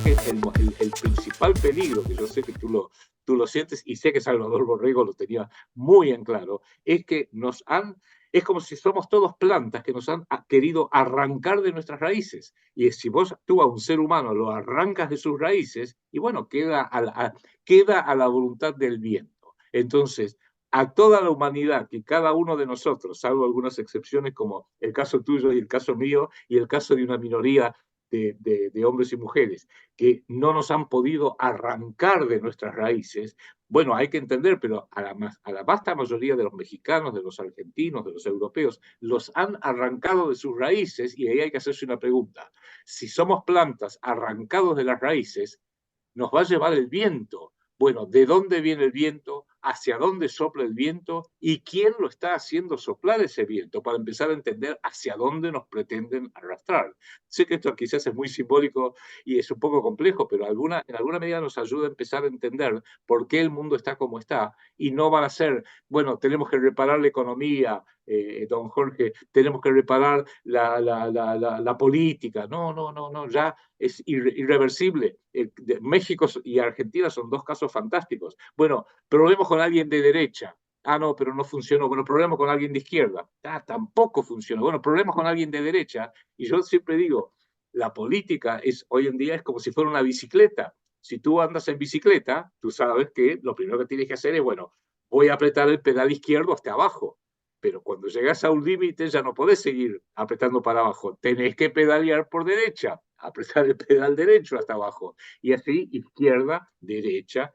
que el principal peligro, que yo sé que tú lo sientes, y sé que Salvador Borrego lo tenía muy en claro, es que es como si somos todos plantas que nos han querido arrancar de nuestras raíces. Y si tú a un ser humano lo arrancas de sus raíces, y bueno, queda a la voluntad del viento. Entonces, a toda la humanidad, que cada uno de nosotros, salvo algunas excepciones como el caso tuyo y el caso mío y el caso de una minoría de hombres y mujeres, que no nos han podido arrancar de nuestras raíces, bueno, hay que entender, pero a la vasta mayoría de los mexicanos, de los argentinos, de los europeos, los han arrancado de sus raíces, y ahí hay que hacerse una pregunta. Si somos plantas arrancados de las raíces, nos va a llevar el viento. Bueno, ¿de dónde viene el viento? ¿Hacia dónde sopla el viento? ¿Y quién lo está haciendo soplar ese viento? Para empezar a entender hacia dónde nos pretenden arrastrar. Sé que esto quizás es muy simbólico y es un poco complejo, pero en alguna medida nos ayuda a empezar a entender por qué el mundo está como está, y no van a ser, bueno, tenemos que reparar la economía, don Jorge, tenemos que reparar la política. No, no, no, no, ya es irreversible. México y Argentina son dos casos fantásticos. Bueno, probemos con alguien de derecha. Ah, no, pero no funcionó. Bueno, probemos con alguien de izquierda. Ah, tampoco funcionó. Bueno, probemos con alguien de derecha. Y yo siempre digo, la política hoy en día es como si fuera una bicicleta. Si tú andas en bicicleta, tú sabes que lo primero que tienes que hacer es, bueno, voy a apretar el pedal izquierdo hasta abajo. Pero cuando llegas a un límite ya no podés seguir apretando para abajo. Tenés que pedalear por derecha, apretar el pedal derecho hasta abajo. Y así, izquierda, derecha,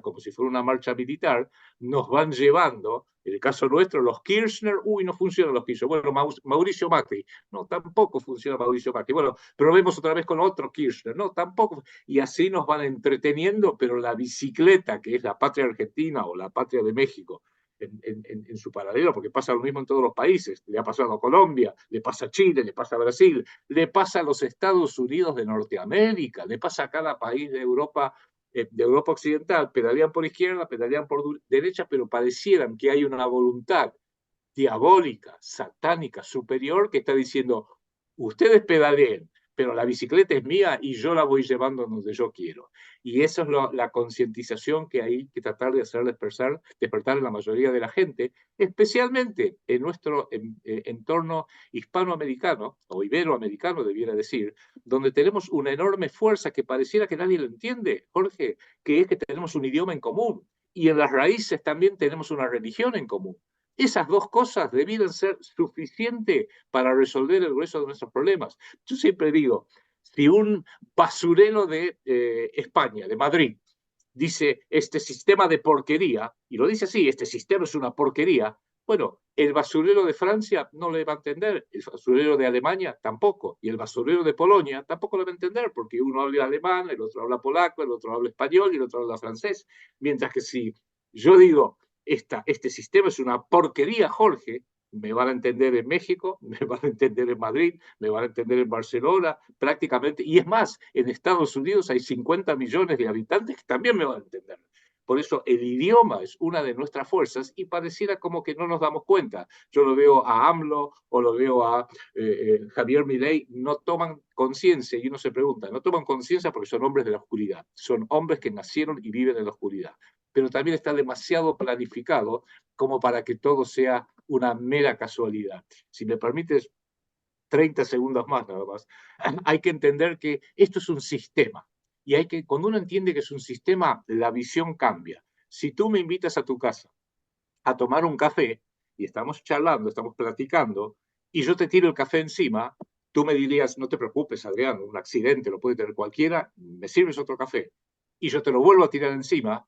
como si fuera una marcha militar, nos van llevando. En el caso nuestro, los Kirchner, no funcionan los Kirchner. Bueno, Mauricio Macri, no, tampoco funciona Mauricio Macri. Bueno, probemos otra vez con otro Kirchner, no, tampoco. Y así nos van entreteniendo, pero la bicicleta, que es la patria argentina o la patria de México, en su paralelo, porque pasa lo mismo en todos los países. Le ha pasado a Colombia, le pasa a Chile, le pasa a Brasil, le pasa a los Estados Unidos de Norteamérica, le pasa a cada país de Europa Occidental. Pedalean por izquierda, pedalean por derecha, pero parecieran que hay una voluntad diabólica, satánica, superior, que está diciendo, ustedes pedaleen, pero la bicicleta es mía y yo la voy llevando donde yo quiero. Y esa es la concientización que hay que tratar de hacer despertar en la mayoría de la gente, especialmente en nuestro entorno hispanoamericano, o iberoamericano debiera decir, donde tenemos una enorme fuerza que pareciera que nadie lo entiende, Jorge, que es que tenemos un idioma en común, y en las raíces también tenemos una religión en común. Esas dos cosas debieran ser suficientes para resolver el grueso de nuestros problemas. Yo siempre digo, si un basurero de España, de Madrid, dice este sistema de porquería, y lo dice así, este sistema es una porquería, bueno, el basurero de Francia no le va a entender, el basurero de Alemania tampoco, y el basurero de Polonia tampoco le va a entender, porque uno habla alemán, el otro habla polaco, el otro habla español y el otro habla francés. Mientras que si yo digo, este sistema es una porquería, Jorge, me van a entender en México, me van a entender en Madrid, me van a entender en Barcelona, prácticamente. Y es más, en Estados Unidos hay 50 millones de habitantes que también me van a entender. Por eso el idioma es una de nuestras fuerzas y pareciera como que no nos damos cuenta. Yo lo veo a AMLO o lo veo a Javier Milei, no toman conciencia, y uno se pregunta, no toman conciencia porque son hombres de la oscuridad, son hombres que nacieron y viven en la oscuridad, pero también está demasiado planificado como para que todo sea una mera casualidad. Si me permites 30 segundos más nada más, hay que entender que esto es un sistema. Y cuando uno entiende que es un sistema, la visión cambia. Si tú me invitas a tu casa a tomar un café y estamos charlando, estamos platicando, y yo te tiro el café encima, tú me dirías, no te preocupes, Adrián, un accidente lo puede tener cualquiera, me sirves otro café. Y yo te lo vuelvo a tirar encima,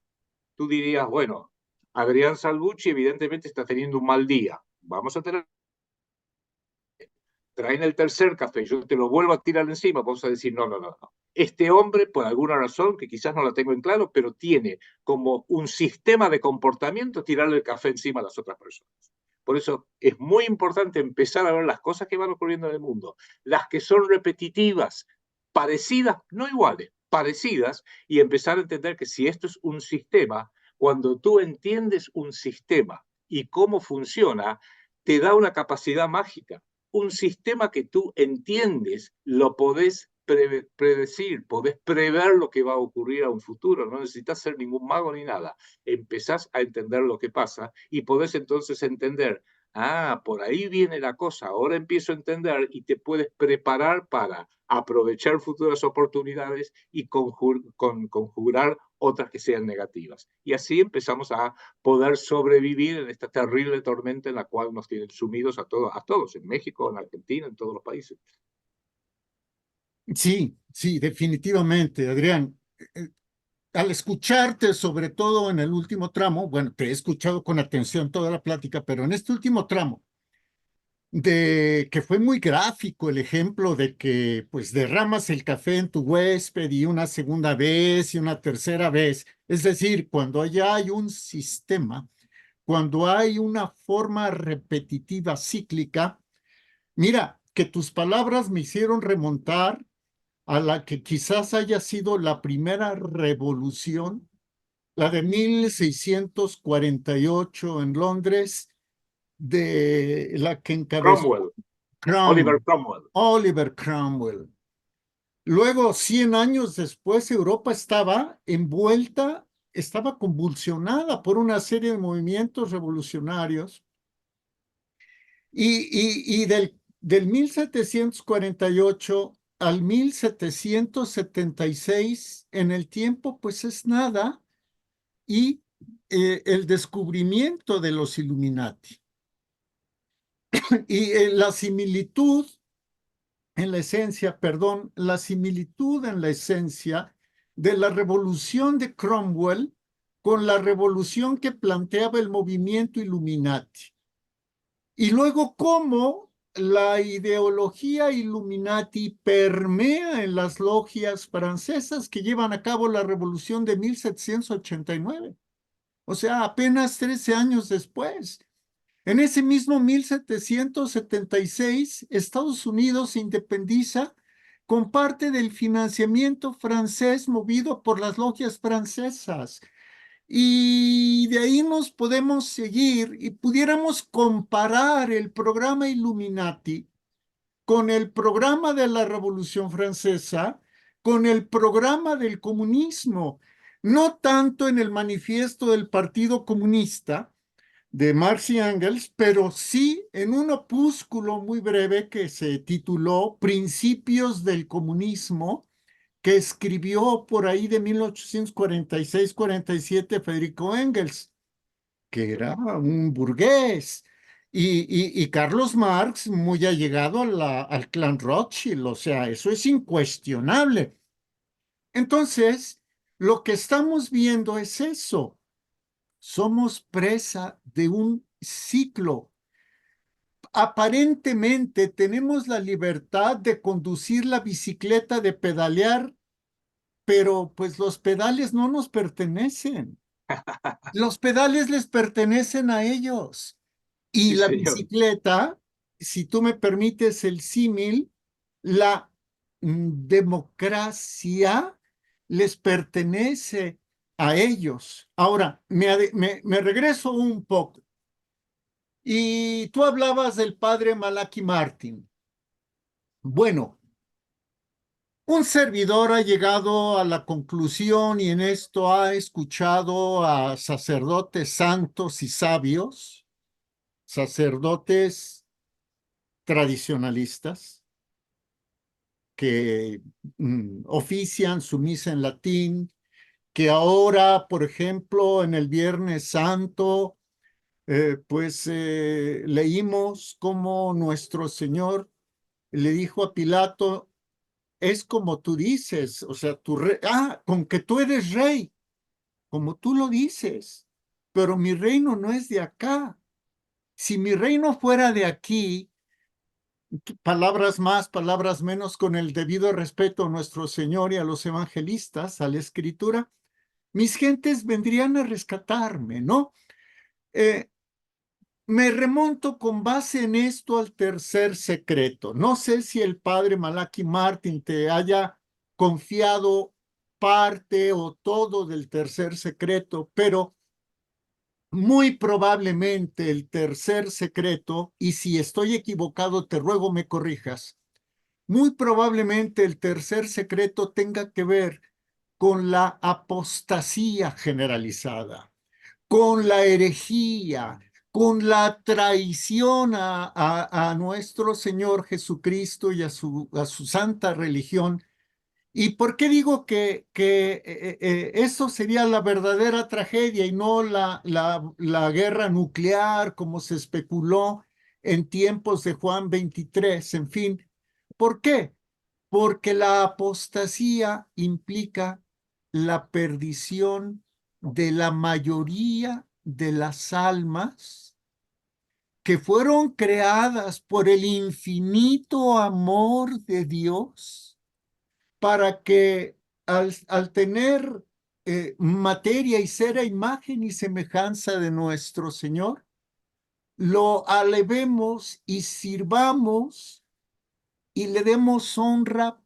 tú dirías, bueno, Adrián Salvucci evidentemente está teniendo un mal día. Vamos a tener, traen el tercer café, yo te lo vuelvo a tirar encima, vamos a decir, no, no, no, no. Este hombre, por alguna razón, que quizás no la tengo en claro, pero tiene como un sistema de comportamiento tirarle el café encima a las otras personas. Por eso es muy importante empezar a ver las cosas que van ocurriendo en el mundo, las que son repetitivas, parecidas, no iguales, parecidas, y empezar a entender que si esto es un sistema, cuando tú entiendes un sistema y cómo funciona, te da una capacidad mágica. Un sistema que tú entiendes, lo podés predecir, podés prever lo que va a ocurrir a un futuro, no necesitas ser ningún mago ni nada. Empezás a entender lo que pasa y podés entonces entender, ah, por ahí viene la cosa, ahora empiezo a entender y te puedes preparar para aprovechar futuras oportunidades y conjurar otras que sean negativas. Y así empezamos a poder sobrevivir en esta terrible tormenta en la cual nos tienen sumidos a todos, en México, en Argentina, en todos los países. Sí, sí, definitivamente, Adrián. Al escucharte, sobre todo en el último tramo, bueno, te he escuchado con atención toda la plática, pero en este último tramo, de que fue muy gráfico el ejemplo de que pues derramas el café en tu huésped y una segunda vez y una tercera vez. Es decir, cuando ya hay un sistema, cuando hay una forma repetitiva cíclica, mira, que tus palabras me hicieron remontar a la que quizás haya sido la primera revolución, la de 1648 en Londres, de la que encabezó Cromwell, Oliver Cromwell, Cromwell. Oliver Cromwell. Luego, 100 años después, Europa estaba envuelta, estaba convulsionada por una serie de movimientos revolucionarios y del 1748 al 1776, en el tiempo, pues es nada, y el descubrimiento de los Illuminati. Y la similitud en la esencia, perdón, la similitud en la esencia de la revolución de Cromwell con la revolución que planteaba el movimiento Illuminati. Y luego cómo la ideología Illuminati permea en las logias francesas que llevan a cabo la revolución de 1789. O sea, apenas 13 años después. En ese mismo 1776, Estados Unidos se independiza con parte del financiamiento francés movido por las logias francesas. Y de ahí nos podemos seguir y pudiéramos comparar el programa Illuminati con el programa de la Revolución Francesa, con el programa del comunismo, no tanto en el manifiesto del Partido Comunista de Marx y Engels, pero sí en un opúsculo muy breve que se tituló Principios del Comunismo, que escribió por ahí de 1846-47 Federico Engels, que era un burgués, y Carlos Marx muy allegado al clan Rothschild, o sea, eso es incuestionable. Entonces, lo que estamos viendo es eso. Somos presa de un ciclo. Aparentemente tenemos la libertad de conducir la bicicleta, de pedalear, pero pues los pedales no nos pertenecen. Los pedales les pertenecen a ellos. Y Sí, la señor. bicicleta, si tú me permites el símil, la democracia les pertenece a ellos. Ahora, me regreso un poco. Y tú hablabas del padre Malaki Martin. Bueno, un servidor ha llegado a la conclusión y en esto ha escuchado a sacerdotes santos y sabios, sacerdotes tradicionalistas que ofician su misa en latín, que ahora, por ejemplo, en el Viernes Santo, leímos cómo nuestro Señor le dijo a Pilato, es como tú dices, o sea, con que tú eres rey, como tú lo dices, pero mi reino no es de acá. Si mi reino fuera de aquí, palabras más, palabras menos, con el debido respeto a nuestro Señor y a los evangelistas, a la Escritura, mis gentes vendrían a rescatarme, ¿no? Eh, Me remonto con base en esto al tercer secreto. No sé si el padre Malaki Martin te haya confiado parte o todo del tercer secreto, pero muy probablemente el tercer secreto, y si estoy equivocado, te ruego me corrijas, Muy probablemente el tercer secreto tenga que ver con la apostasía generalizada, con la herejía, con la traición a nuestro Señor Jesucristo y a su santa religión. ¿Y por qué digo que eso sería la verdadera tragedia y no la guerra nuclear como se especuló en tiempos de Juan 23? En fin, ¿por qué? Porque la apostasía implica la perdición de la mayoría de las almas que fueron creadas por el infinito amor de Dios para que al tener materia y ser a imagen y semejanza de nuestro Señor, lo alevemos y sirvamos y le demos honra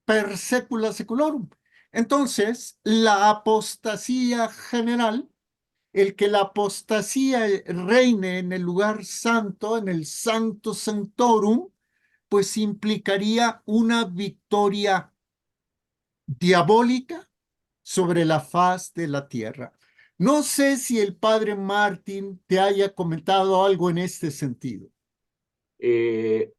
per secula seculorum. Entonces, la apostasía general, el que la apostasía reine en el lugar santo, en el Sancto Sanctorum, pues implicaría una victoria diabólica sobre la faz de la tierra. No sé si el padre Martín te haya comentado algo en este sentido. Eh,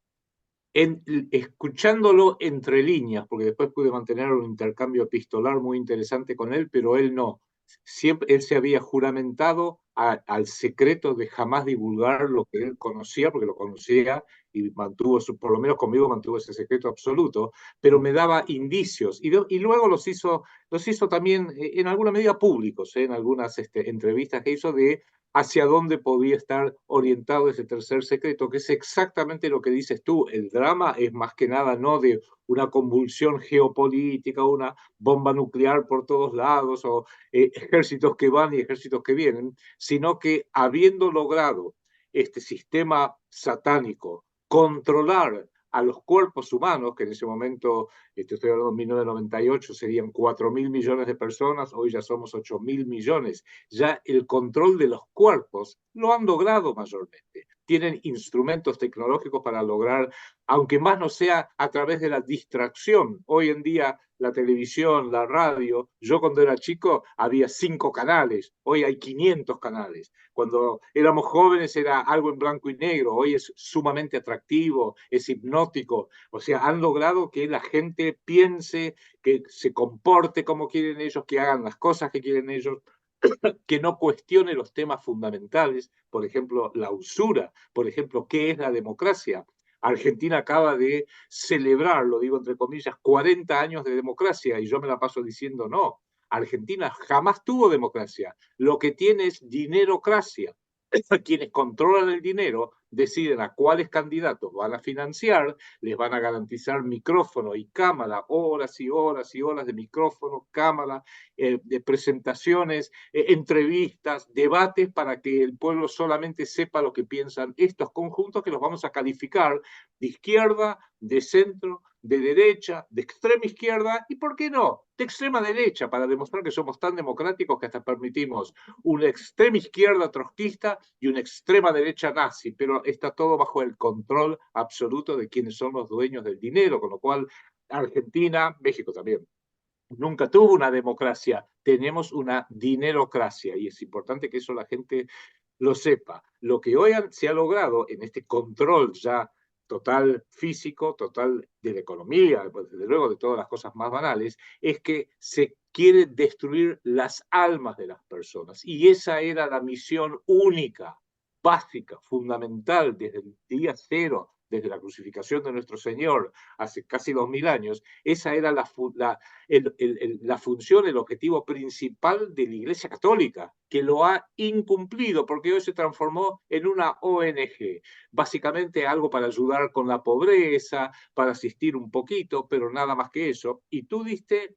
escuchándolo entre líneas, porque después pude mantener un intercambio epistolar muy interesante con él, pero él no. Siempre él se había juramentado al secreto de jamás divulgar lo que él conocía, porque lo conocía y mantuvo, por lo menos conmigo mantuvo ese secreto absoluto, pero me daba indicios y luego los hizo también en alguna medida públicos, en algunas entrevistas que hizo de hacia dónde podía estar orientado ese tercer secreto, que es exactamente lo que dices tú. El drama es más que nada no de una convulsión geopolítica, una bomba nuclear por todos lados, o ejércitos que van y ejércitos que vienen, sino que habiendo logrado este sistema satánico controlar a los cuerpos humanos, que en ese momento, estoy hablando de 1998, serían 4.000 millones de personas, hoy ya somos 8.000 millones. Ya el control de los cuerpos lo han logrado mayormente. Tienen instrumentos tecnológicos para lograr, aunque más no sea a través de la distracción. Hoy en día la televisión, la radio, yo cuando era chico había 5 canales, hoy hay 500 canales. Cuando éramos jóvenes era algo en blanco y negro, hoy es sumamente atractivo, es hipnótico. O sea, han logrado que la gente piense, que se comporte como quieren ellos, que hagan las cosas que quieren ellos, que no cuestione los temas fundamentales, por ejemplo, la usura, por ejemplo, ¿qué es la democracia? Argentina acaba de celebrar, lo digo entre comillas, 40 años de democracia y yo me la paso diciendo no. Argentina jamás tuvo democracia. Lo que tiene es dinerocracia. Quienes controlan el dinero deciden a cuáles candidatos van a financiar, les van a garantizar micrófono y cámara, horas y horas y horas de micrófono, cámara, de presentaciones, entrevistas, debates para que el pueblo solamente sepa lo que piensan estos conjuntos que los vamos a calificar de izquierda, de centro, de derecha, de extrema izquierda y, ¿por qué no?, de extrema derecha, para demostrar que somos tan democráticos que hasta permitimos una extrema izquierda trotskista y una extrema derecha nazi, pero está todo bajo el control absoluto de quienes son los dueños del dinero, con lo cual Argentina, México también, nunca tuvo una democracia, tenemos una dinerocracia y es importante que eso la gente lo sepa. Lo que hoy se ha logrado en este control ya total físico, total de la economía, pues desde luego de todas las cosas más banales, es que se quiere destruir las almas de las personas. Y esa era la misión única, básica, fundamental, desde el día cero, desde la crucificación de nuestro Señor, hace casi 2000 años. Esa era la función, el objetivo principal de la Iglesia Católica, que lo ha incumplido porque hoy se transformó en una ONG, básicamente algo para ayudar con la pobreza, para asistir un poquito, pero nada más que eso. Y tú diste,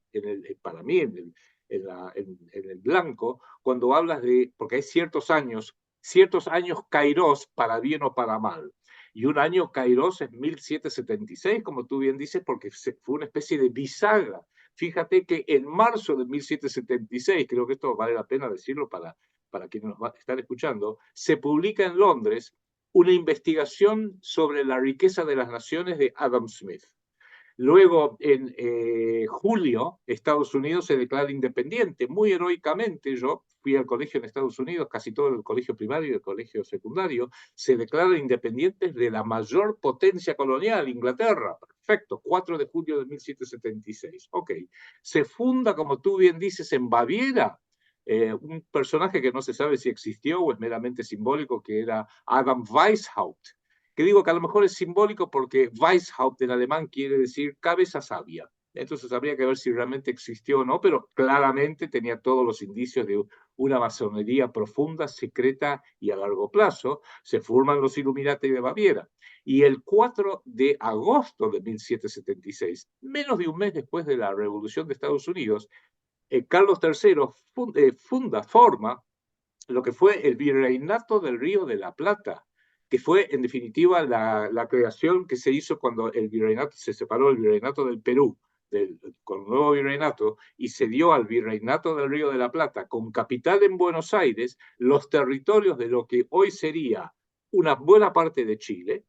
para mí, en el blanco, cuando hablas de, porque hay ciertos años kairos para bien o para mal. Y un año kairos es 1776, como tú bien dices, porque fue una especie de bisagra. Fíjate que en marzo de 1776, creo que esto vale la pena decirlo para quienes nos están escuchando, se publica en Londres una investigación sobre la riqueza de las naciones de Adam Smith. Luego, en julio, Estados Unidos se declara independiente, muy heroicamente. Yo fui al colegio en Estados Unidos, casi todo el colegio primario y el colegio secundario, se declaran independientes de la mayor potencia colonial, Inglaterra. Perfecto, 4 de julio de 1776. Ok, se funda, como tú bien dices, en Baviera, un personaje que no se sabe si existió o es meramente simbólico, que era Adam Weishaupt, que digo que a lo mejor es simbólico porque Weishaupt en alemán quiere decir cabeza sabia. Entonces habría que ver si realmente existió o no, pero claramente tenía todos los indicios de una masonería profunda, secreta y a largo plazo. Se forman los Illuminati de Baviera. Y el 4 de agosto de 1776, menos de un mes después de la Revolución de Estados Unidos, Carlos III forma lo que fue el Virreinato del Río de la Plata, que fue en definitiva la creación que se hizo cuando el virreinato se separó, el Virreinato del Perú, con un nuevo virreinato, y se dio al Virreinato del Río de la Plata, con capital en Buenos Aires, los territorios de lo que hoy sería una buena parte de Chile,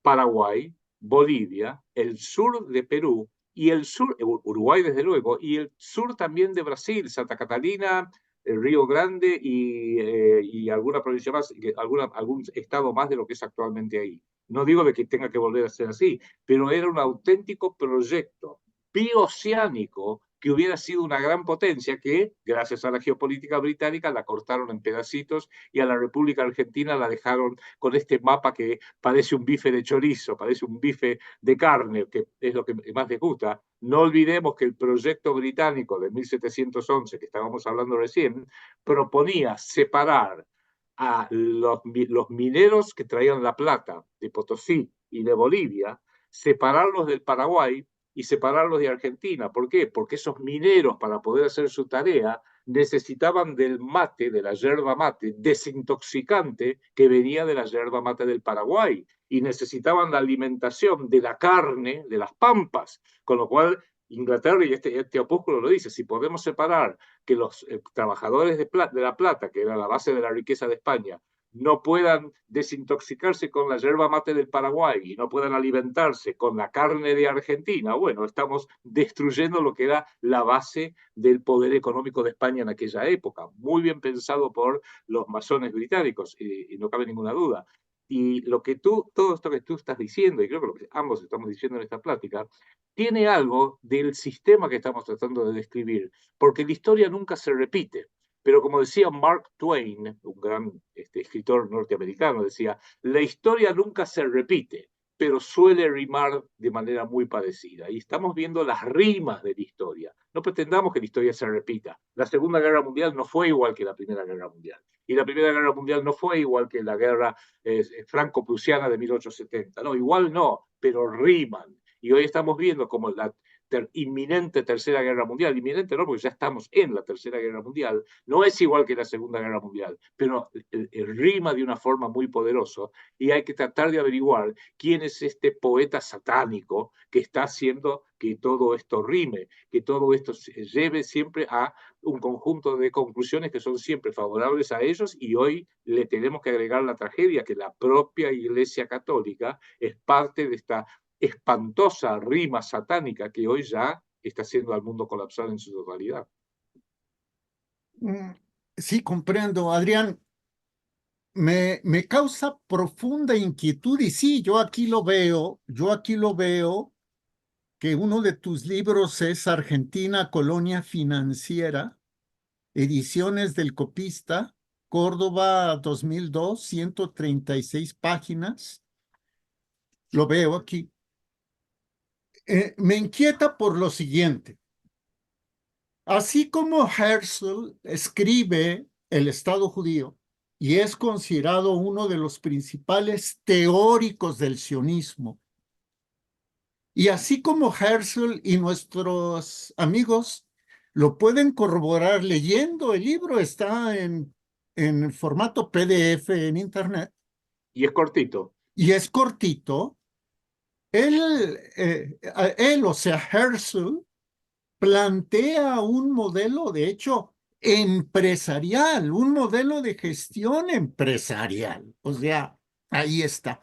Paraguay, Bolivia, el sur de Perú y el sur, Uruguay desde luego, y el sur también de Brasil, Santa Catalina, el Río Grande y alguna provincia más, algún estado más de lo que es actualmente ahí. No digo de que tenga que volver a ser así, pero era un auténtico proyecto bioceánico que hubiera sido una gran potencia que, gracias a la geopolítica británica, la cortaron en pedacitos y a la República Argentina la dejaron con este mapa que parece un bife de chorizo, parece un bife de carne, que es lo que más les gusta. No olvidemos que el proyecto británico de 1711, que estábamos hablando recién, proponía separar a los mineros que traían la plata de Potosí y de Bolivia, separarlos del Paraguay y separarlos de Argentina. ¿Por qué? Porque esos mineros, para poder hacer su tarea, necesitaban del mate, de la yerba mate, desintoxicante que venía de la yerba mate del Paraguay, y necesitaban la alimentación de la carne de las pampas, con lo cual Inglaterra, y este opúsculo lo dice, si podemos separar que los trabajadores de la plata, que era la base de la riqueza de España, no puedan desintoxicarse con la yerba mate del Paraguay y no puedan alimentarse con la carne de Argentina, bueno, estamos destruyendo lo que era la base del poder económico de España en aquella época. Muy bien pensado por los masones británicos, y no cabe ninguna duda. Y todo esto que tú estás diciendo, y creo que lo que ambos estamos diciendo en esta plática, tiene algo del sistema que estamos tratando de describir, porque la historia nunca se repite. Pero como decía Mark Twain, un gran escritor norteamericano, decía, la historia nunca se repite, pero suele rimar de manera muy parecida. Y estamos viendo las rimas de la historia. No pretendamos que la historia se repita. La Segunda Guerra Mundial no fue igual que la Primera Guerra Mundial. Y la Primera Guerra Mundial no fue igual que la guerra franco-prusiana de 1870. No, igual no, pero riman. Y hoy estamos viendo como la inminente Tercera Guerra Mundial, inminente no, porque ya estamos en la Tercera Guerra Mundial, no es igual que la Segunda Guerra Mundial, pero rima de una forma muy poderosa y hay que tratar de averiguar quién es este poeta satánico que está haciendo que todo esto rime, que todo esto se lleve siempre a un conjunto de conclusiones que son siempre favorables a ellos, y hoy le tenemos que agregar la tragedia que la propia Iglesia Católica es parte de esta espantosa rima satánica que hoy ya está haciendo al mundo colapsar en su totalidad. Sí, comprendo, Adrián. Me causa profunda inquietud y sí, yo aquí lo veo, que uno de tus libros es Argentina, Colonia Financiera, Ediciones del Copista, Córdoba 2002, 136 páginas. Lo veo aquí. Me inquieta por lo siguiente. Así como Herzl escribe El Estado judío y es considerado uno de los principales teóricos del sionismo, y así como Herzl y nuestros amigos lo pueden corroborar leyendo el libro, está en formato PDF en Internet Y es cortito. y es cortito, o sea, Herzl, plantea un modelo, de hecho, empresarial, un modelo de gestión empresarial. O sea, Ahí está.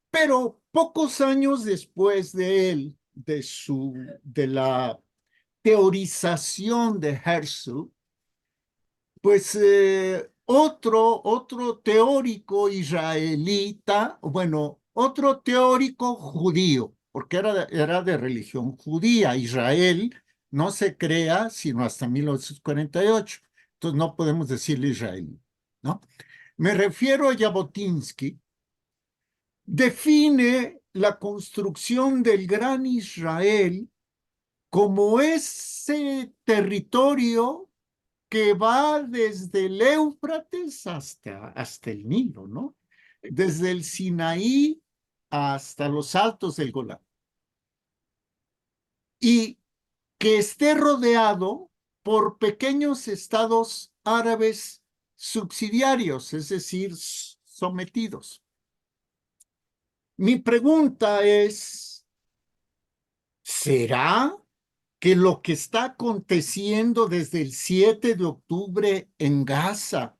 Pero pocos años después de él, de la teorización de Herzl, pues otro teórico israelita, bueno, otro teórico judío, porque era de religión judía. Israel no se crea sino hasta 1948, entonces no podemos decirle Israel, ¿no? Me refiero a Jabotinsky. Define la construcción del Gran Israel como ese territorio que va desde el Éufrates hasta el Nilo, ¿no? Desde el Sinaí hasta los altos del Golán. Y que esté rodeado por pequeños estados árabes subsidiarios, es decir, sometidos. Mi pregunta es, ¿será que lo que está aconteciendo desde el 7 de octubre en Gaza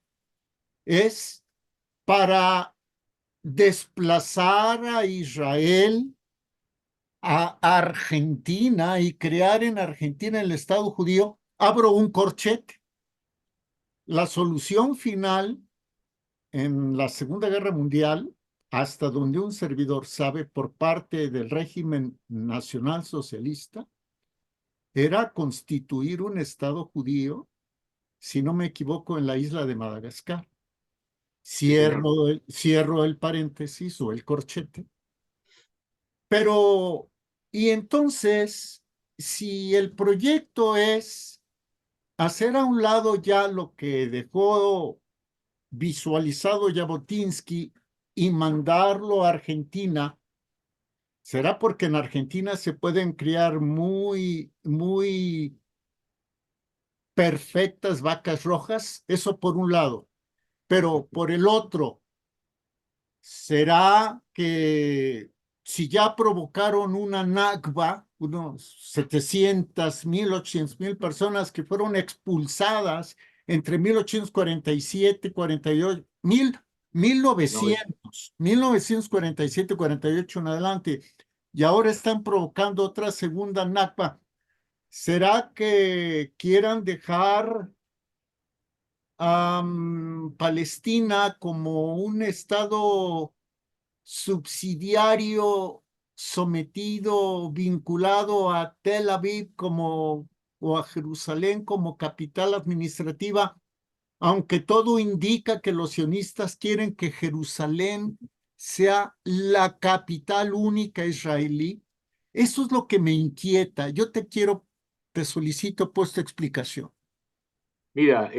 es para desplazar a Israel a Argentina y crear en Argentina el Estado judío? Abro un corchete. La solución final en la Segunda Guerra Mundial, hasta donde un servidor sabe, por parte del régimen nacionalsocialista, era constituir un Estado judío, si no me equivoco, en la isla de Madagascar. Sí, señor. Cierro el paréntesis o el corchete. Pero, y entonces, si el proyecto es hacer a un lado ya lo que dejó visualizado Jabotinsky y mandarlo a Argentina, ¿será porque en Argentina se pueden criar muy perfectas vacas rojas? Eso por un lado. Pero por el otro, ¿será que si ya provocaron una Nakba, unos 700, 1800 personas que fueron expulsadas entre 1847 y 48, 1947 y 48 en adelante, y ahora están provocando otra segunda Nakba? ¿Será que quieran dejar a Palestina como un estado subsidiario, sometido, vinculado a Tel Aviv o a Jerusalén como capital administrativa, aunque todo indica que los sionistas quieren que Jerusalén sea la capital única israelí? Eso es lo que me inquieta. Te solicito pues tu explicación. Mira,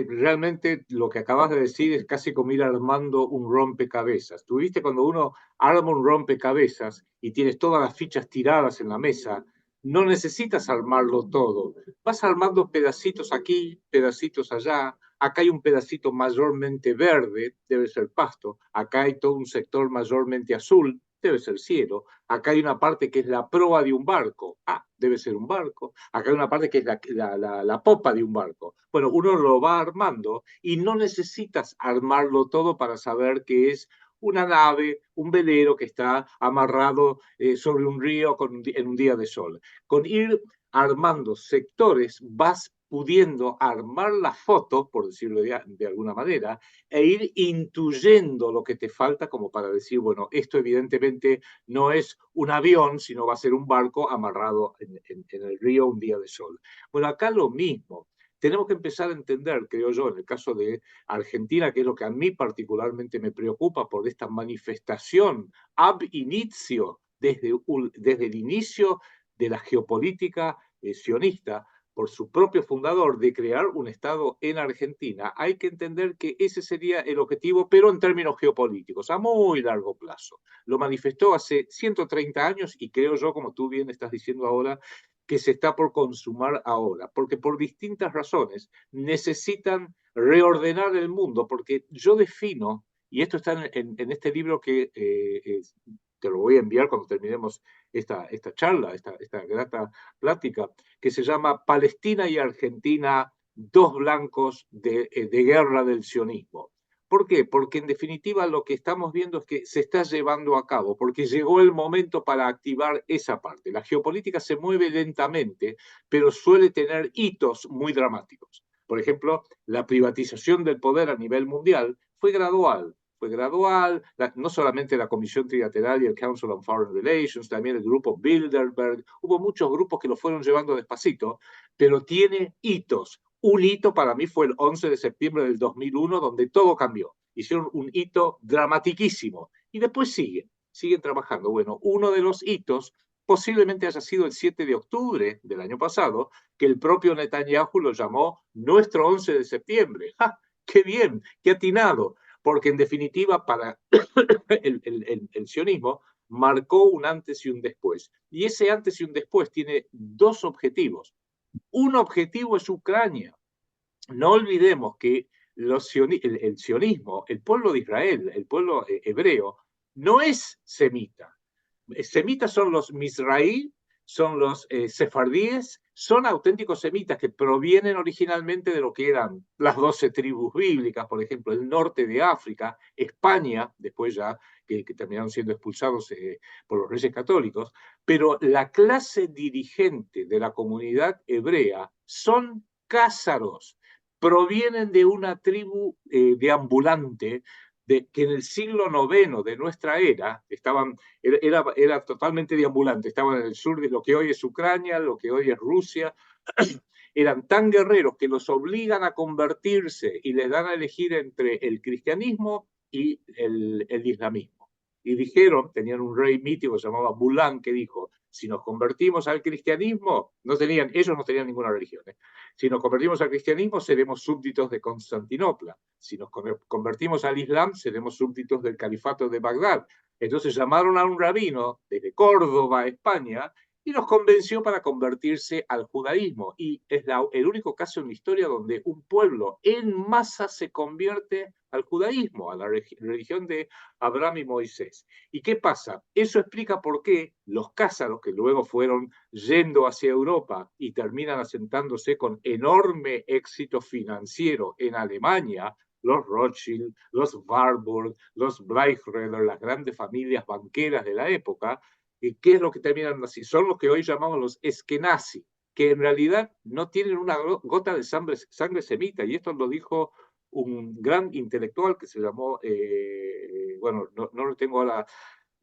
realmente lo que acabas de decir es casi como ir armando un rompecabezas. Tú viste cuando uno arma un rompecabezas y tienes todas las fichas tiradas en la mesa, no necesitas armarlo todo. Vas armando pedacitos aquí, pedacitos allá. Acá hay un pedacito mayormente verde, debe ser pasto. Acá hay todo un sector mayormente azul, debe ser cielo. Acá hay una parte que es la proa de un barco. Ah, debe ser un barco. Acá hay una parte que es la popa de un barco. Bueno, uno lo va armando y no necesitas armarlo todo para saber que es una nave, un velero que está amarrado sobre un río en un día de sol. Con ir armando sectores vas pudiendo armar la foto, por decirlo de alguna manera, e ir intuyendo lo que te falta como para decir, bueno, esto evidentemente no es un avión, sino va a ser un barco amarrado en el río un día de sol. Bueno, acá lo mismo. Tenemos que empezar a entender, creo yo, en el caso de Argentina, que es lo que a mí particularmente me preocupa por esta manifestación ab initio, desde el inicio de la geopolítica sionista, por su propio fundador, de crear un Estado en Argentina. Hay que entender que ese sería el objetivo, pero en términos geopolíticos, a muy largo plazo. Lo manifestó hace 130 años y creo yo, como tú bien estás diciendo ahora, que se está por consumar ahora, porque por distintas razones necesitan reordenar el mundo, porque yo defino, y esto está en este libro que te lo voy a enviar cuando terminemos esta charla, esta grata plática, que se llama Palestina y Argentina, dos blancos de guerra del sionismo. ¿Por qué? Porque en definitiva lo que estamos viendo es que se está llevando a cabo, porque llegó el momento para activar esa parte. La geopolítica se mueve lentamente, pero suele tener hitos muy dramáticos. Por ejemplo, la privatización del poder a nivel mundial fue gradual, no solamente la Comisión Trilateral y el Council on Foreign Relations, también el grupo Bilderberg, hubo muchos grupos que lo fueron llevando despacito, pero tiene hitos. Un hito para mí fue el 11 de septiembre del 2001, donde todo cambió. Hicieron un hito dramatiquísimo y después siguen trabajando. Bueno, uno de los hitos posiblemente haya sido el 7 de octubre del año pasado, que el propio Netanyahu lo llamó nuestro 11 de septiembre. ¡Ja! ¡Qué bien! ¡Qué atinado! Porque en definitiva para el sionismo marcó un antes y un después. Y ese antes y un después tiene dos objetivos. Un objetivo es Ucrania. No olvidemos que el sionismo, el pueblo de Israel, el pueblo hebreo, no es semita. Semitas son los misraí, son los sefardíes, son auténticos semitas que provienen originalmente de lo que eran las 12 tribus bíblicas, por ejemplo, el norte de África, España, después ya que terminaron siendo expulsados por los reyes católicos, pero la clase dirigente de la comunidad hebrea son cázaros, provienen de una tribu deambulante que en el siglo IX de nuestra era era totalmente deambulante, estaban en el sur de lo que hoy es Ucrania, lo que hoy es Rusia, eran tan guerreros que los obligan a convertirse y les dan a elegir entre el cristianismo y el islamismo. Y dijeron, tenían un rey mítico que se llamaba Bulán, que dijo, si nos convertimos al cristianismo, ellos no tenían ninguna religión, si nos convertimos al cristianismo, seremos súbditos de Constantinopla. Si nos convertimos al Islam, seremos súbditos del califato de Bagdad. Entonces llamaron a un rabino desde Córdoba, España, y los convenció para convertirse al judaísmo. Y es el único caso en la historia donde un pueblo en masa se convierte al judaísmo, a la religión de Abraham y Moisés. ¿Y qué pasa? Eso explica por qué los cázaros, que luego fueron yendo hacia Europa y terminan asentándose con enorme éxito financiero en Alemania, los Rothschild, los Warburg, los Bleichräder, las grandes familias banqueras de la época, ¿qué es lo que terminan así? Son los que hoy llamamos los eskenazi, que en realidad no tienen una gota de sangre semita, y esto lo dijo un gran intelectual que se llamó, bueno, no lo tengo ahora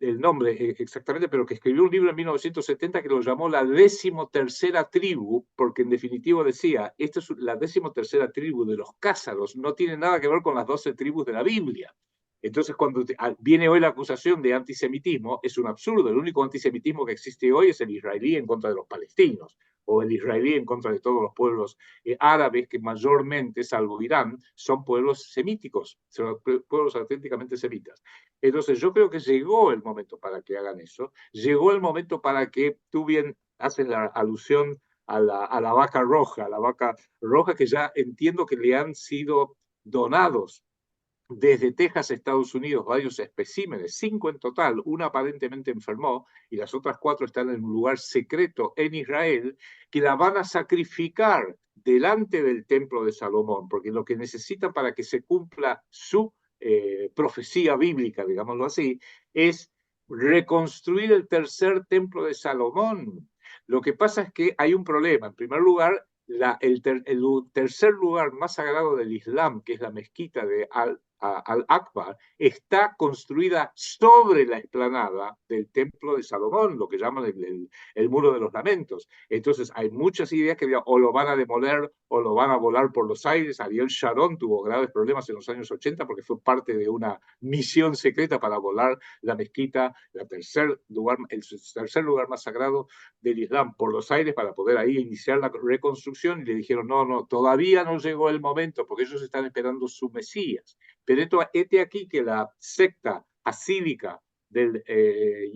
el nombre exactamente, pero que escribió un libro en 1970 que lo llamó la 13ª tribu, porque en definitivo decía, esta es la 13ª tribu de los cázaros, no tiene nada que ver con las 12 tribus de la Biblia. Entonces, cuando viene hoy la acusación de antisemitismo, es un absurdo. El único antisemitismo que existe hoy es el israelí en contra de los palestinos, o el israelí en contra de todos los pueblos árabes, que mayormente, salvo Irán, son pueblos semíticos, son pueblos auténticamente semitas. Entonces, yo creo que llegó el momento para que hagan eso, llegó el momento para que, tú bien haces la alusión a la vaca roja que ya entiendo que le han sido donados desde Texas, Estados Unidos, varios especímenes, 5 en total, una aparentemente enfermó y las otras 4 están en un lugar secreto en Israel, que la van a sacrificar delante del templo de Salomón, porque lo que necesitan para que se cumpla su profecía bíblica, digámoslo así, es reconstruir el tercer templo de Salomón. Lo que pasa es que hay un problema. En primer lugar, el tercer lugar más sagrado del Islam, que es la mezquita de Al-Aqba, está construida sobre la explanada del templo de Salomón, lo que llaman el muro de los lamentos. Entonces hay muchas ideas que o lo van a demoler o lo van a volar por los aires. Ariel Sharon tuvo graves problemas en los años 80 porque fue parte de una misión secreta para volar la mezquita, el tercer lugar más sagrado del Islam, por los aires para poder ahí iniciar la reconstrucción, y le dijeron, no, todavía no llegó el momento porque ellos están esperando su Mesías. Pero este aquí que la secta hasídica del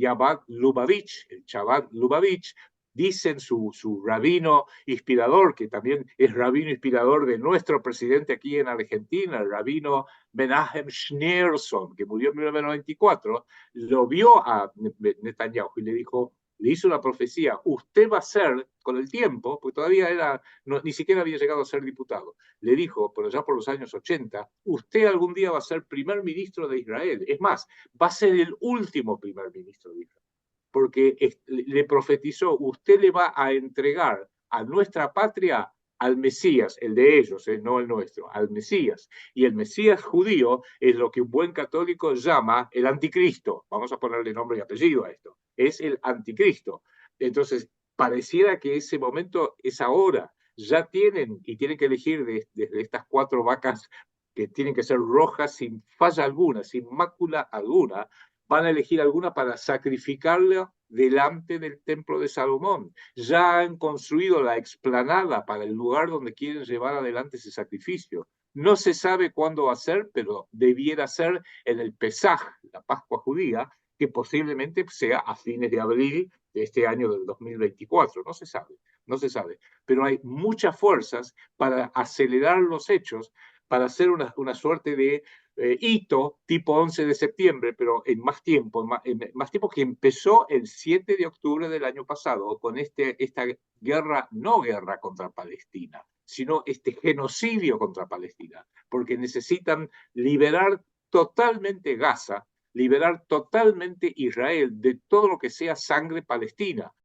Chabad Lubavitch, el Chabad Lubavitch, dicen su rabino inspirador, que también es rabino inspirador de nuestro presidente aquí en Argentina, el rabino Menachem Schneerson, que murió en 1994, lo vio a Netanyahu y le dijo, le hizo una profecía: usted va a ser, con el tiempo, porque todavía era, no, ni siquiera había llegado a ser diputado, le dijo, pero ya por los años 80, usted algún día va a ser primer ministro de Israel. Es más, va a ser el último primer ministro de Israel, porque le profetizó: usted le va a entregar a nuestra patria al Mesías, el de ellos, no el nuestro, al Mesías. Y el Mesías judío es lo que un buen católico llama el anticristo. Vamos a ponerle nombre y apellido a esto. Es el anticristo. Entonces, pareciera que ese momento es ahora. Ya tienen, y tienen que elegir de estas 4 vacas que tienen que ser rojas sin falla alguna, sin mácula alguna, van a elegir alguna para sacrificarla delante del templo de Salomón. Ya han construido la explanada para el lugar donde quieren llevar adelante ese sacrificio. No se sabe cuándo va a ser, pero debiera ser en el Pesaj, la Pascua judía, que posiblemente sea a fines de abril de este año del 2024. No se sabe, no se sabe. Pero hay muchas fuerzas para acelerar los hechos, para hacer una suerte de hito tipo 11 de septiembre, pero en más tiempo, más tiempo, que empezó el 7 de octubre del año pasado con esta guerra, no guerra contra Palestina, sino este genocidio contra Palestina, porque necesitan liberar totalmente Gaza, liberar totalmente Israel de todo lo que sea sangre palestina.